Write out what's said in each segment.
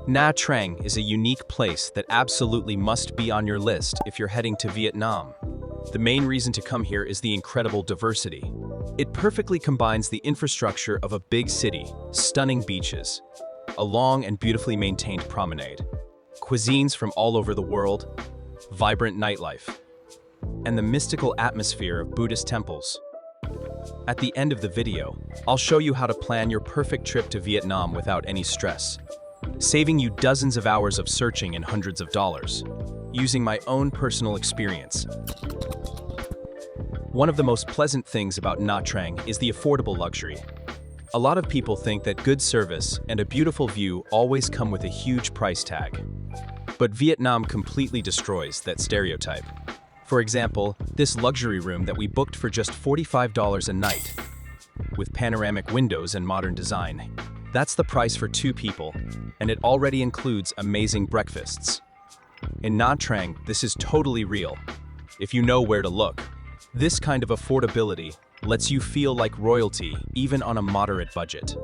Nha Trang is a unique place that absolutely must be on your list if you're heading to Vietnam. The main reason to come here is the incredible diversity. It perfectly combines the infrastructure of a big city, stunning beaches, a long and beautifully maintained promenade, cuisines from all over the world, vibrant nightlife, and the mystical atmosphere of Buddhist temples. At the end of the video, I'll show you how to plan your perfect trip to Vietnam without any stress, saving you dozens of hours of searching and hundreds of dollars, using my own personal experience. One of the most pleasant things about Nha Trang is the affordable luxury. A lot of people think that good service and a beautiful view always come with a huge price tag. But Vietnam completely destroys that stereotype. For example, this luxury room that we booked for just $45 a night, with panoramic windows and modern design. That's the price for 2 people, and it already includes amazing breakfasts. In Nha Trang, this is totally real, if you know where to look. This kind of affordability lets you feel like royalty even on a moderate budget.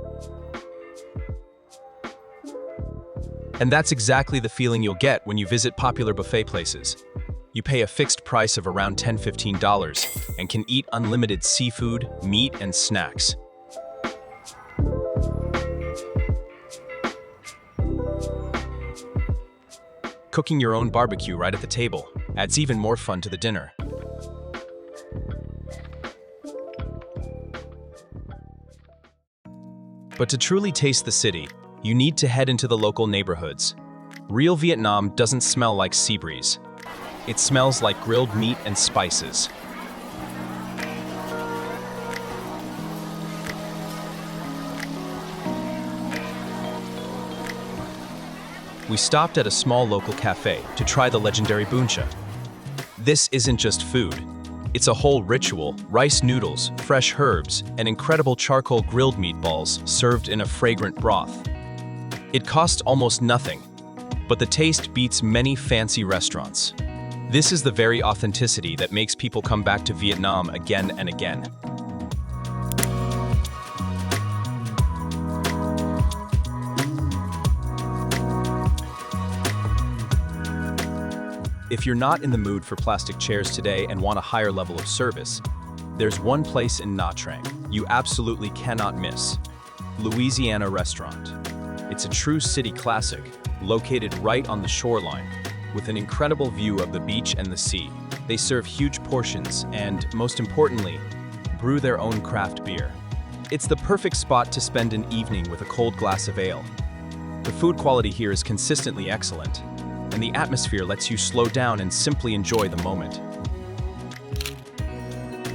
And that's exactly the feeling you'll get when you visit popular buffet places. You pay a fixed price of around $10–15 and can eat unlimited seafood, meat, and snacks. Cooking your own barbecue right at the table adds even more fun to the dinner. But to truly taste the city, you need to head into the local neighborhoods. Real Vietnam doesn't smell like sea breeze. It smells like grilled meat and spices. We stopped at a small local cafe to try the legendary Bun Cha. This isn't just food. It's a whole ritual: rice noodles, fresh herbs, and incredible charcoal grilled meatballs served in a fragrant broth. It cost almost nothing, but the taste beats many fancy restaurants. This is the very authenticity that makes people come back to Vietnam again and again. If you're not in the mood for plastic chairs today and want a higher level of service, there's one place in Nha Trang you absolutely cannot miss: Louisiana Restaurant. It's a true city classic, located right on the shoreline, with an incredible view of the beach and the sea. They serve huge portions and, most importantly, brew their own craft beer. It's the perfect spot to spend an evening with a cold glass of ale. The food quality here is consistently excellent, and the atmosphere lets you slow down and simply enjoy the moment.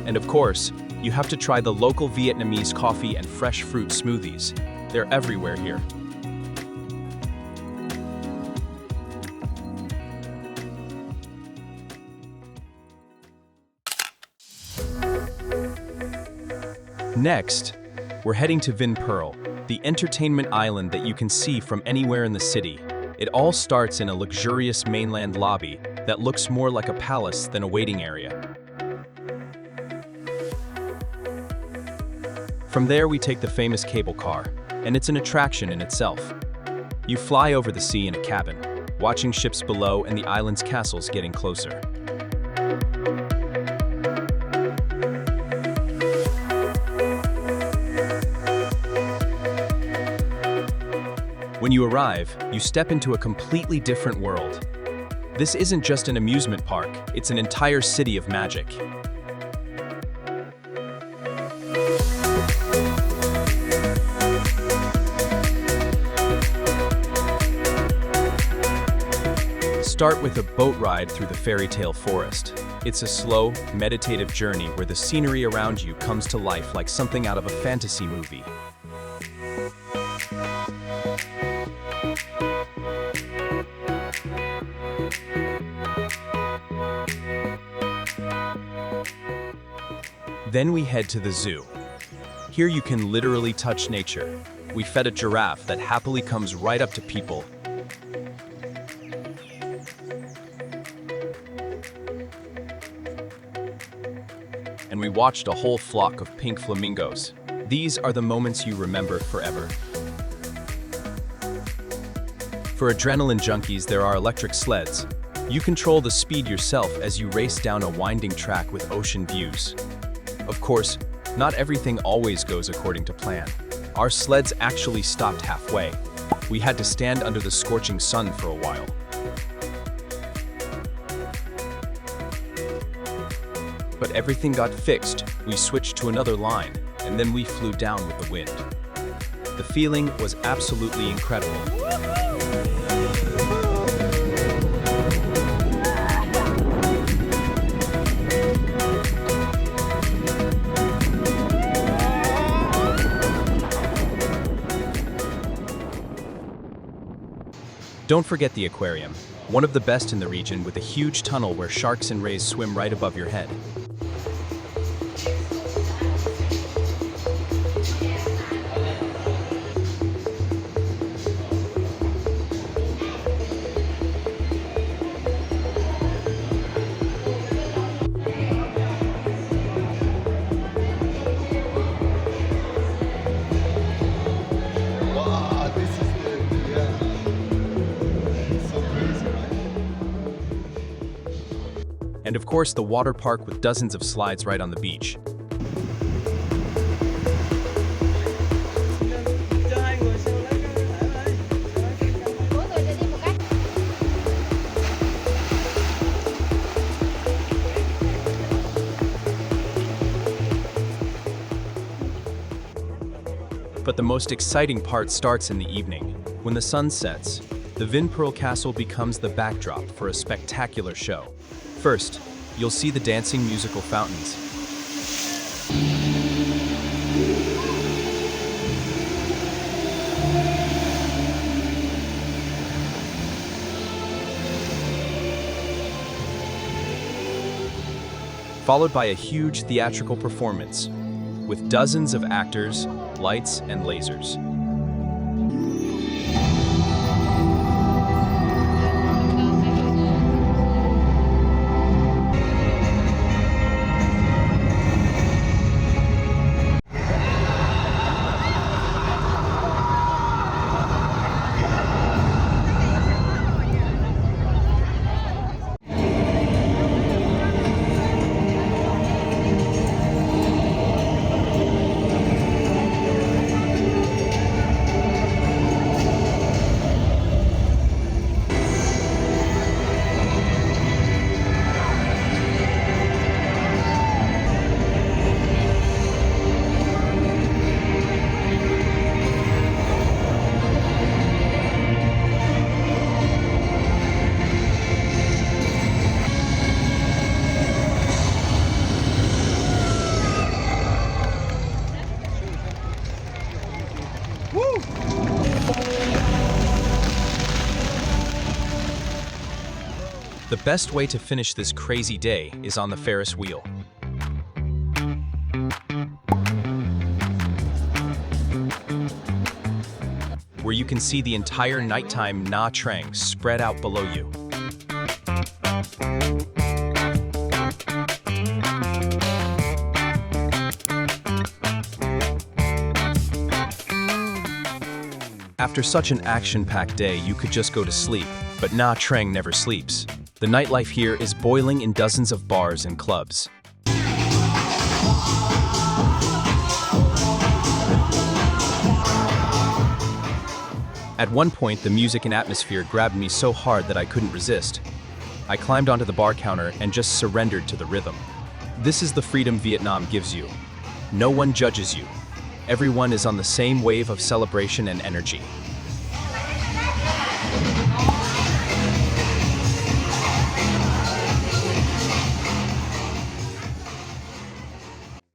And of course, you have to try the local Vietnamese coffee and fresh fruit smoothies. They're everywhere here. Next, we're heading to Vinpearl, the entertainment island that you can see from anywhere in the city. It all starts in a luxurious mainland lobby that looks more like a palace than a waiting area. From there, we take the famous cable car, and it's an attraction in itself. You fly over the sea in a cabin, watching ships below and the island's castles getting closer. When you arrive, you step into a completely different world. This isn't just an amusement park, it's an entire city of magic. Start with a boat ride through the fairy tale forest. It's a slow, meditative journey where the scenery around you comes to life like something out of a fantasy movie. Then we head to the zoo. Here you can literally touch nature. We fed a giraffe that happily comes right up to people. And we watched a whole flock of pink flamingos. These are the moments you remember forever. For adrenaline junkies, there are electric sleds. You control the speed yourself as you race down a winding track with ocean views. Of course, not everything always goes according to plan. Our sleds actually stopped halfway. We had to stand under the scorching sun for a while. But everything got fixed. We switched to another line, and then we flew down with the wind. The feeling was absolutely incredible. Don't forget the aquarium, one of the best in the region, with a huge tunnel where sharks and rays swim right above your head. And of course, the water park with dozens of slides right on the beach. But the most exciting part starts in the evening. When the sun sets, the Vinpearl Castle becomes the backdrop for a spectacular show. First, you'll see the dancing musical fountains. Followed by a huge theatrical performance with dozens of actors, lights, and lasers. The best way to finish this crazy day is on the Ferris wheel. Where you can see the entire nighttime Nha Trang spread out below you. After such an action-packed day, you could just go to sleep, but Nha Trang never sleeps. The nightlife here is boiling in dozens of bars and clubs. At one point, the music and atmosphere grabbed me so hard that I couldn't resist. I climbed onto the bar counter and just surrendered to the rhythm. This is the freedom Vietnam gives you. No one judges you. Everyone is on the same wave of celebration and energy.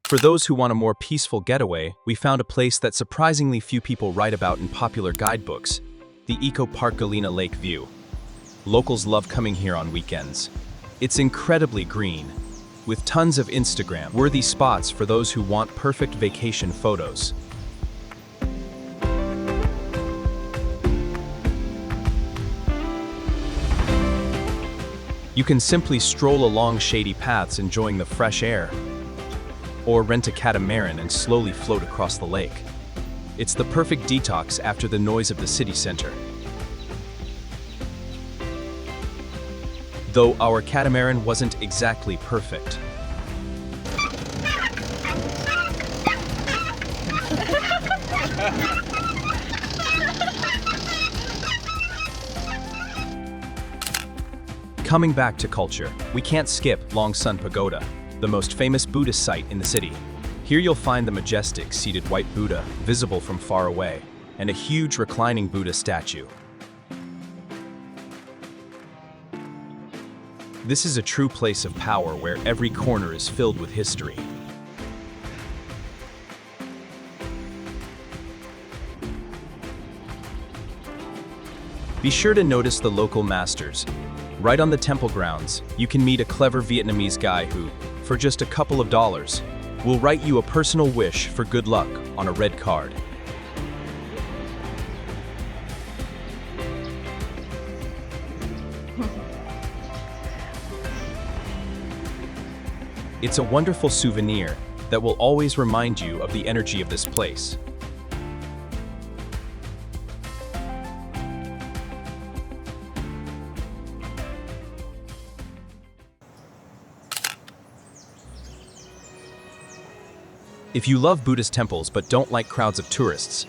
For those who want a more peaceful getaway, we found a place that surprisingly few people write about in popular guidebooks, the Eco Park Galina Lake View. Locals love coming here on weekends. It's incredibly green, with tons of Instagram-worthy spots for those who want perfect vacation photos. You can simply stroll along shady paths enjoying the fresh air, or rent a catamaran and slowly float across the lake. It's the perfect detox after the noise of the city center. though our catamaran wasn't exactly perfect. Coming back to culture, we can't skip Long Son Pagoda, the most famous Buddhist site in the city. Here you'll find the majestic seated white Buddha, visible from far away, and a huge reclining Buddha statue. This is a true place of power where every corner is filled with history. Be sure to notice the local masters. Right on the temple grounds, you can meet a clever Vietnamese guy who, for just a couple of dollars, will write you a personal wish for good luck on a red card. It's a wonderful souvenir that will always remind you of the energy of this place. If you love Buddhist temples but don't like crowds of tourists,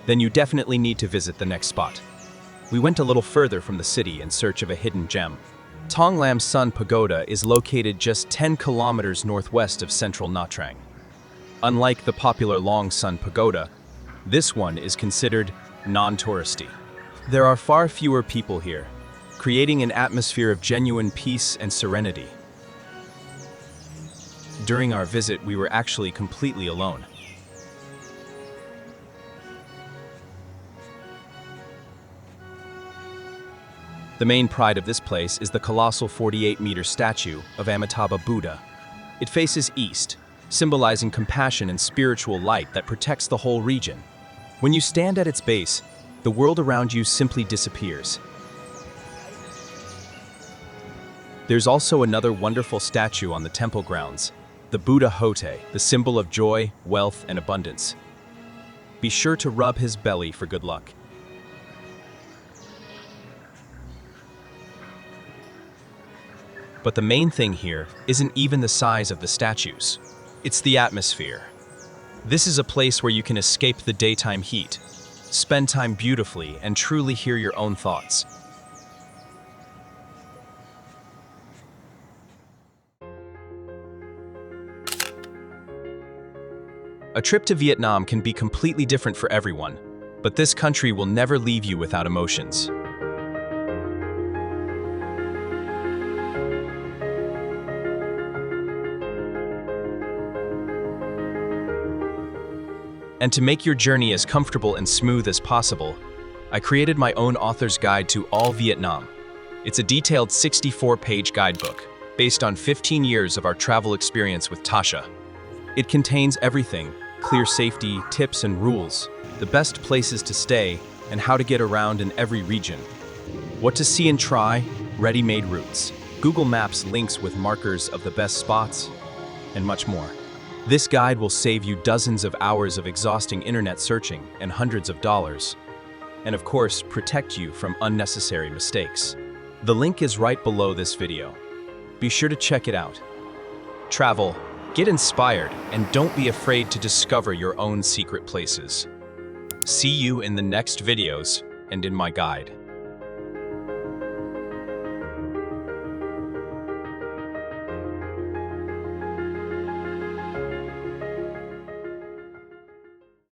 then you definitely need to visit the next spot. We went a little further from the city in search of a hidden gem. Tong Lam Son Pagoda is located just 10 kilometers northwest of central Nha Trang. Unlike the popular Long Son Pagoda, this one is considered non-touristy. There are far fewer people here, creating an atmosphere of genuine peace and serenity. During our visit, we were actually completely alone. The main pride of this place is the colossal 48-meter statue of Amitabha Buddha. It faces east, symbolizing compassion and spiritual light that protects the whole region. When you stand at its base, the world around you simply disappears. There's also another wonderful statue on the temple grounds, the Buddha Hote, the symbol of joy, wealth, and abundance. Be sure to rub his belly for good luck. But the main thing here isn't even the size of the statues. It's the atmosphere. This is a place where you can escape the daytime heat, spend time beautifully, and truly hear your own thoughts. A trip to Vietnam can be completely different for everyone, but this country will never leave you without emotions. And to make your journey as comfortable and smooth as possible, I created my own author's guide to all Vietnam. It's a detailed 64-page guidebook based on 15 years of our travel experience with Tasha. It contains everything: clear safety, tips and rules, the best places to stay, and how to get around in every region. What to see and try, ready-made routes, Google Maps links with markers of the best spots, and much more. This guide will save you dozens of hours of exhausting internet searching and hundreds of dollars. And of course, protect you from unnecessary mistakes. The link is right below this video. Be sure to check it out. Travel, get inspired, and don't be afraid to discover your own secret places. See you in the next videos and in my guide.